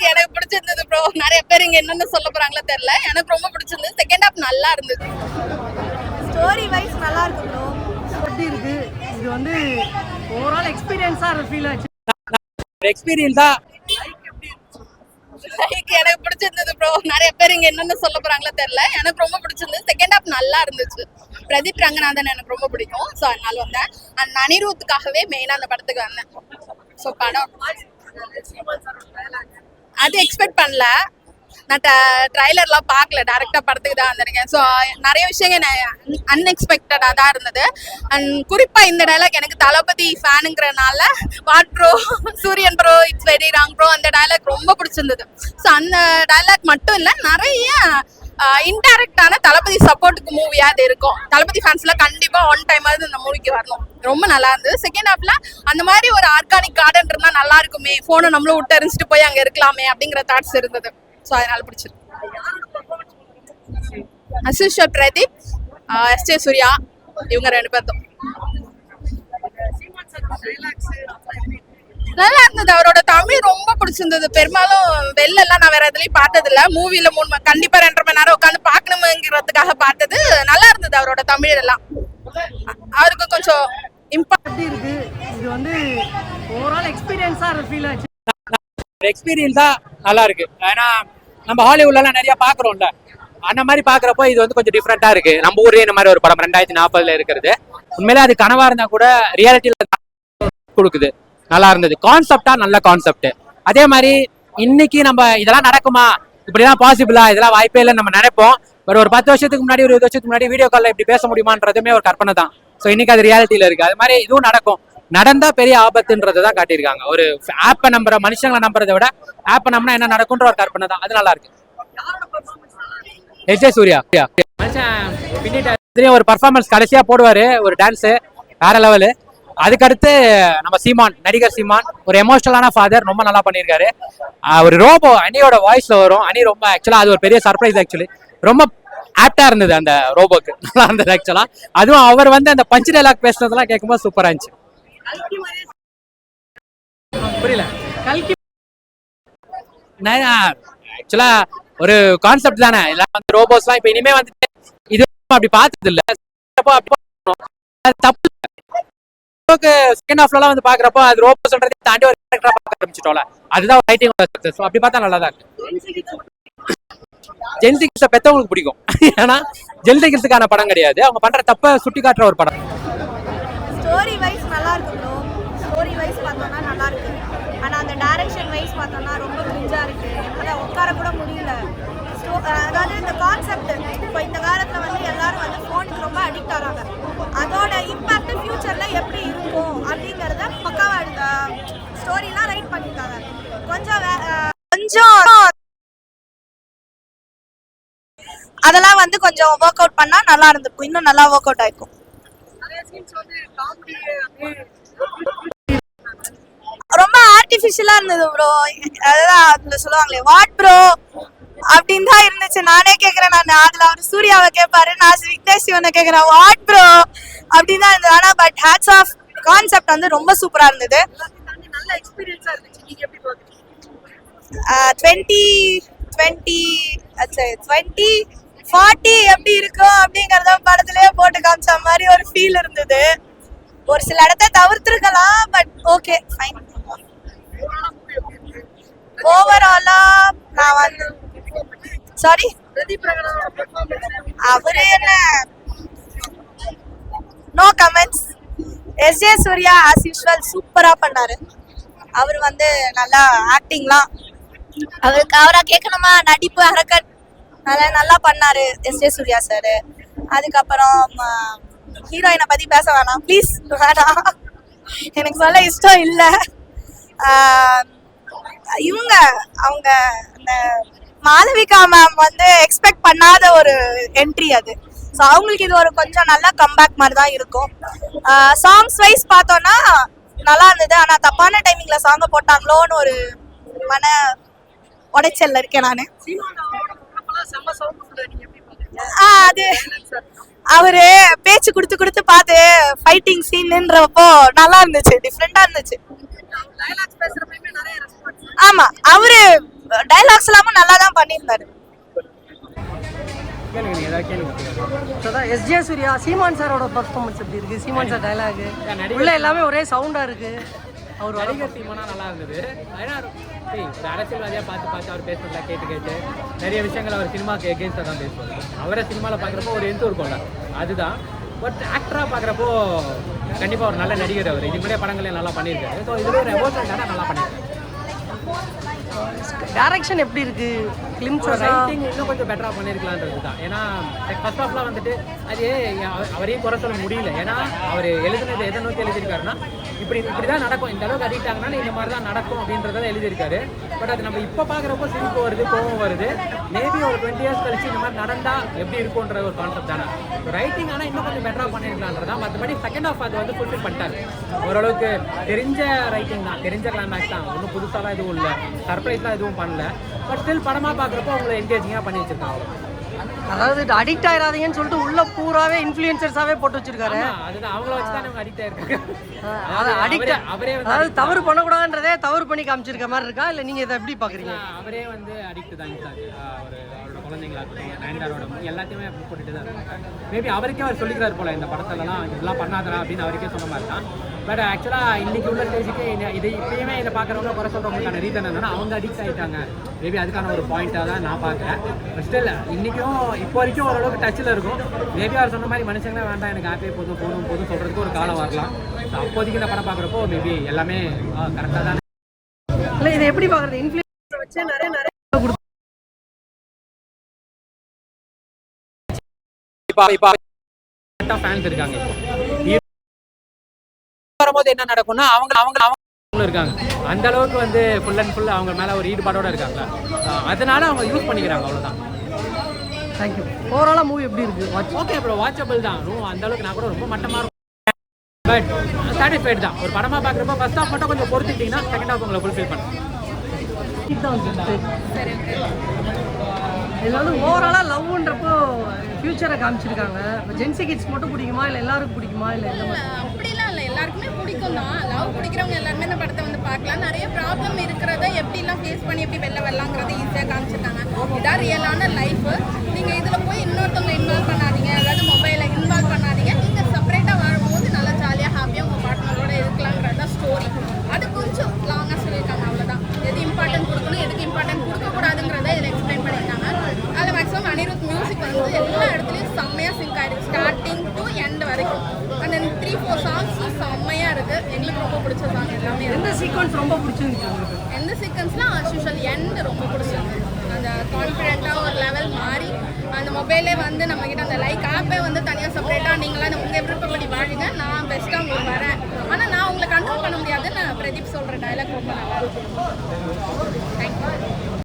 எனக்கு பிடிச்சிருந்தது ப்ரோ. நிறைய பேர் இங்க என்னென்ன சொல்ல போறாங்களோ தெரியல. எனக்கு ரொம்ப பிடிச்சிருந்தது. செகண்ட் ஹாஃப் நல்லா இருந்தது. ஸ்டோரி வைஸ் நல்லா இருக்கு ப்ரோ. எப்படி இருக்கு இது வந்து ஓவரால் எக்ஸ்பீரியன்ஸா ஃபீல் ஆச்சு. எக்ஸ்பீரியன்ஸா லைக் எனக்கு பிடிச்சிருந்தது ப்ரோ. நிறைய பேர் இங்க என்னென்ன சொல்ல போறாங்களோ தெரியல. எனக்கு ரொம்ப பிடிச்சிருந்தது. செகண்ட் ஹாஃப் நல்லா இருந்துச்சு. பிரதீப் ரங்கநாதன் எனக்கு ரொம்ப பிடிக்கும். ஸோ அதனால வந்தேன். அந்த அனிருத்துக்காகவே மெயினாக அந்த படத்துக்கு வந்தேன். ஸோ படம் அது எக்ஸ்பெக்ட் பண்ணல. நான் ட்ரைலர்லாம் பார்க்கல, டேரெக்டாக படத்துக்கு தான் வந்திருக்கேன். ஸோ நிறைய விஷயங்கள் அன்எக்ஸ்பெக்டடாக தான் இருந்தது. அண்ட் குறிப்பாக இந்த டைலாக் எனக்கு தளபதி ஃபேனுங்கிறனால வாட் ப்ரோ சூரியன் bro it's very wrong bro அந்த டைலாக் ரொம்ப பிடிச்சிருந்தது. ஸோ அந்த டைலாக் மட்டும் இல்லை, நிறைய இன்டைரக்டான தளபதி சப்போர்ட்டுக்கு மூவியாக அது இருக்கும். தளபதி ஃபேன்ஸ்லாம் கண்டிப்பாக ஒன் டைமாவது இந்த மூவிக்கு வரணும். ரொம்ப நல்லா இருந்தது. செகண்ட் ஹாஃப்ல அந்த மாதிரி ஒரு ஆர்கானிக் கார்டன் இருந்தால் நல்லா இருக்குமே, ஃபோனை நம்மளும் விட்டு எரிஞ்சிட்டு போய் அங்கே இருக்கலாமே அப்படிங்கிற தாட்ஸ் இருந்தது. ஸோ அதனால பிடிச்சிருக்கு. அசிஷா பிரதீப், எஸ்ஜே சூர்யா, இவங்க ரெண்டு பேர்த்தும் நல்லா இருந்தது. அவரோட தமிழ் ரொம்ப பிடிச்சிருந்தது. பெரும்பாலும் வெளிலலாம் நான் வேற எதுலையும் பார்த்ததில்ல. மூவில கண்டிப்பா 2.5 மணி நேரம் உட்காந்து பார்க்கணுங்கிறதுக்காக பார்த்தது. நல்லா இருந்தது அவரோட தமிழ் எல்லாம். அவருக்கு கொஞ்சம் எப்படி இருக்கு இது வந்து ஓவரால் எக்ஸ்பீரியன்ஸா ஃபீல் ஆச்சு. எக்ஸ்பீரியன்ஸா நல்லா இருக்கு. ஏன்னா நம்ம ஹாலிவுட்லாம் நிறைய பாக்குறோம்ல, அந்த மாதிரி பாக்குறப்போ இது வந்து கொஞ்சம் டிஃப்ரெண்டா இருக்கு. நம்ம ஊரே இந்த மாதிரி ஒரு படம் 2040 இருக்கிறது உண்மையிலே அது கனவா இருந்தா கூட ரியாலிட்டியில கொடுக்குது. நல்லா இருந்தது. கான்செப்டா நல்ல கான்செப்ட். அதே மாதிரி இன்னைக்கு நம்ம இதெல்லாம் நடக்குமா, இப்படிலாம் பாசிபிளா, இதெல்லாம் வாய்ப்பே இல்லைன்னு நம்ம நினைப்போம். ஒரு 10 வருஷத்துக்கு முன்னாடி, ஒரு 20 வருஷத்துக்கு முன்னாடி வீடியோ காலில் இப்படி பேச முடியுமான்றதுமே ஒரு கற்பனை தான். ஸோ இன்னைக்கு அது ரியாலிட்டியில இருக்கு. அது மாதிரி இதுவும் நடக்கும். நடந்தா பெரிய ஆபத்துன்றதை தான் காட்டியிருக்காங்க. ஒரு ஆப்பை நம்புற மனுஷங்களை நம்புறதை விட ஆப்பை நம்பினா என்ன நடக்கும்ன்ற ஒரு கற்பனை தான். அது நல்லா இருக்கு. எஸ்ஜே சூர்யா மனுஷன் பின்னிட்டு ஒரு பர்ஃபார்மன்ஸ் கடைசியா போடுவாரு, ஒரு டான்ஸ் வேற லெவலு. அதுக்கடுத்து நம்ம சீமான், நடிகர் சீமான் ஒரு எமோஷனலான ஃபாதர், ரொம்ப நல்லா பண்ணியிருக்காரு. ஒரு ரோபோ அனியோட வாய்ஸ்ல வரும். அனி ரொம்ப ஆக்சுவலா அது ஒரு பெரிய சர்ப்ரைஸ். ஆக்சுவலி ரொம்ப ஆப்டா இருந்தது அந்த ரோபோக்கு, நல்லா இருந்தது ஆக்சுவலா. அதுவும் அவர் வந்து அந்த பஞ்ச் டைலாக் பேசுனதெல்லாம் கேட்கும்போது சூப்பரா இருந்துச்சு. புரியல. கல்கி ஆக்சுவலா ஒரு கான்செப்ட் தானே. எல்லாம் வந்து ரோபோஸ்லாம் இப்ப இனிமே வந்துட்டு இது அப்படி பார்த்தது இல்ல. தப்பு. செகண்ட் ஹாஃப்ல வந்து பாக்குறப்போ அது ரோபோ சொல்றதை தாண்டி ஒரு கேரக்டரா பார்க்க ஆரம்பிச்சிட்டோம்ல, அதுதான் ரைட்டிங் சக்சஸ். அப்படி பார்த்தா நல்லா தான் இருக்கு. ஜென்சி கிட்ஸை பெத்தவங்களுக்கு பிடிக்கும். ஏன்னா ஜென்சி கிட்ஸுக்கான படம் கிடையாது, அவங்க பண்ற தப்ப சுட்டி காட்டுற ஒரு படம். ஸ்டோரி வைஸ் நல்லா இருக்கு ப்ரோ. ஸ்டோரி வைஸ் பார்த்தோம்னா நல்லா இருக்கு. ஆனால் அந்த டைரக்ஷன் வைஸ் பார்த்தோம்னா ரொம்ப கிரிஞ்சா இருக்கு. அதை உட்கார கூட முடியல. அதாவது இந்த கான்செப்ட் இப்போ இந்த காலத்தில் வந்து எல்லாரும் வந்து ஃபோனுக்கு ரொம்ப அடிக்ட் ஆகிறாங்க. அதோட இம்பாக்ட் ஃபியூச்சர்ல எப்படி இருக்கும் அப்படிங்கிறத பக்காவா ஸ்டோரிலாம் ரைட் பண்ணியிருக்காங்க. கொஞ்சம் அதெல்லாம் வந்து கொஞ்சம் ஒர்க் அவுட் பண்ணா நல்லா இருந்திருக்கும். இன்னும் நல்லா ஒர்க் அவுட் ஆயிருக்கும். ரொம்ப ஆர்டிஃபிஷியலா இருந்தது ப்ரோ. அதான் அதுல சொல்லுவாங்களே வாட் ப்ரோ அப்படின்னு தான் இருந்துச்சு. நானே கேட்கறேன். நான் அதுல அவர் சூர்யாவை கேட்பாரு, நான் விக்னேஷ் சிவனை கேட்கறேன் வாட் ப்ரோ அப்படின்னு தான் இருந்தது. ஆனா பட் ஹேட்ஸ் ஆஃப் கான்செப்ட் வந்து ரொம்ப சூப்பரா இருந்தது. நல்ல எக்ஸ்பீரியன்ஸா இருந்துச்சு. நீங்க எப்படி பாத்தீங்க? 2040 எப்படி இருக்கும் அப்படிங்கறத படத்திலேயே போட்டு காமிச்ச மாதிரி ஒரு ஃபீல் இருந்தது. ஒரு சில இடத்த தவிர்த்திருக்கலாம், பட் ஓகே ஃபைன். ஓவராலா நான் வந்து சாரி அவரு என்ன no comments. SJ Suryah as usual சூப்பரா பண்ணாரு. அவர் வந்து நல்லா ஆக்டிங்லாம் அவரா கேட்கணுமா, நடிப்பு அரக்கன் நல்லா பண்ணாரு எஸ்ஜே சூர்யா சார். அதுக்கப்புறம் ஹீரோயினை பத்தி பேச வேணாம் ப்ளீஸ், வேணாம், எனக்கு சொல்ல இஷ்டம் இல்லை. அவங்க அந்த மாளவிகா மேம் வந்து எக்ஸ்பெக்ட் பண்ணாத ஒரு என்ட்ரி அது. ஸோ அவங்களுக்கு இது ஒரு கொஞ்சம் நல்ல கம்பேக் மாதிரி தான் இருக்கும். சாங்ஸ் வைஸ் பார்த்தோன்னா நல்லா இருந்தது. ஆனால் தப்பான டைமிங்ல சாங்கை போட்டாங்களோன்னு ஒரு மன உடைச்சல்ல இருக்கேன் நான். அது அவரு பேச்சு கொடுத்து பார்த்து ஃபைட்டிங் சீன்ன்றப்போ நல்லா இருந்துச்சு, டிஃப்ரெண்டா இருந்துச்சு. ஆமா, அவரு டைலாக்ஸ் எல்லாமே நல்லா தான் பண்ணியிருந்தாரு. கேளுங்க நீங்க ஏதாவது கேளுங்க. ஸோ தான் எஸ்ஜே சூர்யா சீமான் சாரோட பர்ஃபார்மன்ஸ் எப்படி இருக்குது? சீமான் சார் டைலாகு உள்ள எல்லாமே ஒரே சவுண்டாக இருக்குது. அவர் நடிகர் சீமானா நல்லா இருந்தது. ஏன்னா ஒரு அரசியல்வாதியா பார்த்து அவர் பேசுறதுல கேட்டு நிறைய விஷயங்கள் அவர் சினிமாக்கு எகேன்ஸ்டாக தான் பேசுவார். அவரை சினிமாவில் பார்க்குறப்போ ஒரு எந்த இருக்கும்ல அதுதான். பட் ஆக்டராக பார்க்குறப்போ கண்டிப்பாக ஒரு நல்ல நடிகர் அவர். இதுக்கு முன்னாடியே படங்களே நல்லா பண்ணியிருக்காரு. ஸோ இதில் ஒரு எமோஷனல் நல்லா பண்ணியிருக்காரு. டைரக்ஷன் எப்படி இருக்கு? கிளிம்ஸ் ரைட்டிங் இன்னும் கொஞ்சம் பெட்டராக பண்ணியிருக்கலான்றது தான். ஏன்னா ஃபர்ஸ்ட் ஆஃப்லாம் வந்துட்டு அது அவரையும் குறை சொல்ல முடியல. ஏன்னா அவர் எழுதுனது எதை நோக்கி எழுதியிருக்காருன்னா இப்படி தான் நடக்கும், இந்த அளவுக்கு அடிக்ட் ஆகினாலும் இந்த மாதிரி தான் நடக்கும் அப்படின்றத எழுதியிருக்காரு. பட் அது நம்ம இப்போ பார்க்குறப்போ சிரிப்பு வருது, கோவம் வருது. மேபி ஒரு 20 years கழிச்சு இந்த மாதிரி நடந்தால் எப்படி இருக்கும்ன்ற ஒரு கான்செப்ட் தானே. ரைட்டிங் ஆனால் இன்னும் கொஞ்சம் பெட்டராக பண்ணியிருக்கலான்றதான். மற்றபடி செகண்ட் ஆஃப் அது வந்து ஃபுல்ஃபில் பண்ணிட்டாரு. ஓரளவுக்கு தெரிஞ்ச ரைட்டிங் தான், தெரிஞ்ச கிளைமேக்ஸ் தான். ஒன்றும் புதுசாலாம் எதுவும் இல்லை, சர்ப்ரைஸ்லாம் எதுவும் பண்ணல. பட் ஸ்டில் படமாக பார்க்குறப்போ அவங்களை என்கேஜிங்காக பண்ணி வச்சிருக்காங்க. அதாவது அடிக்ட் ஆயிடாதீங்கன்னு சொல்லிட்டு உள்ள பூராவே இன்ஃப்ளூயன்சர்ஸாவே போட்டு வச்சிருக்காரு. அதுதான் அவங்கள வச்சு தான் அவங்க அடிக்ட் ஆயிருக்காங்க. அவரே அதாவது தவறு பண்ணக்கூடாதுன்றதே தவறு பண்ணி காமிச்சிருக்க மாதிரி இருக்கா? இல்லை நீங்க இதை எப்படி பாக்குறீங்க? அவரே வந்து அடிக்ட் தான் அவரோட குழந்தைங்களாகட்டும், நயன்தாரோட எல்லாத்தையுமே போட்டுட்டு தான் இருக்காங்க. மேபி அவருக்கே அவர் சொல்லிக்கிறார் போல, இந்த படத்துலலாம் இதெல்லாம் பண்ணாதரா அப்படின்னு அவருக்கே சொன்ன மாதிரி தான். பட் ஆக்சுவலாக இன்னைக்கு உள்ள ஸ்டேஜுக்கு இது இப்பயுமே இதை பார்க்குறவங்க குறை சொல்கிறவங்களுக்கான ரீசன் என்னன்னா அவங்க அடிக்ட் ஆகிட்டாங்க. மேபி அதுக்கான ஒரு பாயிண்ட்டாக தான் நான் பார்க்குறேன். பட் ஸ்டில் இன்றைக்கும் இப்போ வரைக்கும் ஓரளவுக்கு டச்சில் இருக்கும். மேபி அவர் சொன்ன மாதிரி மனுஷங்களே வேண்டாம், எனக்கு ஆப்பே போதும் சொல்கிறதுக்கு ஒரு காலம் வரலாம். ஸோ அப்போதைக்கு இந்த படம் பார்க்குறப்போ மேபி எல்லாமே கரெக்டாக தான். இல்லை இதை எப்படி பார்க்குறது? இன்ஃப்ளூயன்ஸை வச்சு நிறைய இப்போ ஃபேன்ஸ் இருக்காங்க. வரும்போது என்ன நடக்கும்னா அவங்க இருக்காங்க அந்த அளவுக்கு வந்து ஃபுல் அண்ட் ஃபுல் அவங்க மேலே ஒரு ஈடுபாடோட இருக்காங்க. அதனால அவங்க யூஸ் பண்ணிக்கிறாங்க, அவ்வளோதான். தேங்க்யூ. ஓவராலாக மூவி எப்படி இருக்கு? ஓகே ப்ரோ, வாட்சபிள் தான். அந்த அளவுக்கு நான் கூட ரொம்ப மட்டமாக இருக்கும். பட் சாட்டிஸ்ஃபைட் தான். ஒரு படமாக பார்க்குறப்போ ஃபர்ஸ்ட் ஹாஃப் மட்டும் கொஞ்சம் பொறுத்துக்கிட்டிங்கன்னா செகண்ட் ஹாஃப் உங்களை ஃபுல்ஃபில் பண்ணும். இதில் வந்து ஓவராலாக லவ்ன்றப்போ ஃபியூச்சரை காமிச்சிருக்காங்க. இப்போ ஜென்சி கிட்ஸ் மட்டும் பிடிக்குமா இல்லை எல்லாருக்கும் பிடிக்குமா இல்லை எந்த மாதிரி? அப்படிலாம் இல்லை, எல்லாருக்குமே பிடிக்கும் தான். லவ் பிடிக்கிறவங்க எல்லாருமே இந்த படத்தை வந்து பார்க்கலாம். நிறைய ப்ராப்ளம் இருக்கிறத எப்படிலாம் ஃபேஸ் பண்ணி எப்படி வெளில வரலாங்கிறத ஈஸியாக காமிச்சிருக்காங்க. இதான் ரியலான லைஃப். நீங்கள் இதில் போய் இன்னொருத்தவங்க இன்வால்வ் பண்ணாதீங்க, அதாவது மொபைலை இன்வால்வ் பண்ணாதீங்க. நீங்கள் செப்பரேட்டாக வாழும்போது நல்லா ஜாலியாக ஹாப்பியாக உங்கள் பார்ட்னரோட இருக்கலாங்கிறது தான் ஸ்டோரி. அது கொஞ்சம் லாங்காக சொல்லியிருக்காங்க, அவ்வளோதான். எது இம்பார்ட்டன்ட் கொடுக்கணும், எதுக்கு இம்பார்ட்டன்ட் கொடுக்கக்கூடாதுங்கிறத இதில் எக்ஸ்பிளைன் பண்ணியிருக்காங்க. அதில் மேக்ஸிமம் அனிருத் மியூசிக் வந்து எல்லா இடத்துலையும் செம்மையாக சிங்க் ஆயிருக்கு, ஸ்டார்டிங் டு எண்ட் வரைக்கும். அந்த 3-4 சாங்ஸ் செம்மையாக இருக்குது. எங்களுக்கு ரொம்ப பிடிச்ச சாங் எல்லாமே. எந்த சீக்வன்ஸ் ரொம்ப பிடிச்சிருந்துச்சு உங்களுக்கு? எந்த சீக்வன்ஸ்லாம் ஆஸ்யூஷுவல் எண்ட் ரொம்ப பிடிச்சிருக்கு. அந்த கான்ஃபிடென்ட்டாக ஒரு லெவல் மாறி அந்த மொபைலே வந்து நம்மக்கிட்ட அந்த லைக் ஆப்பே வந்து தனியாக செப்பரேட்டாக நீங்களாம் அந்த உங்கள் விருப்பப்படி வாழுங்க, நான் பெஸ்ட்டாக உங்களுக்கு வரேன், ஆனால் நான் உங்களை கண்ட்ரோல் பண்ண முடியாதுன்னு பிரதீப் சொல்கிற டைலாக் ரொம்ப நல்லா இருக்கும். தேங்க்யூ.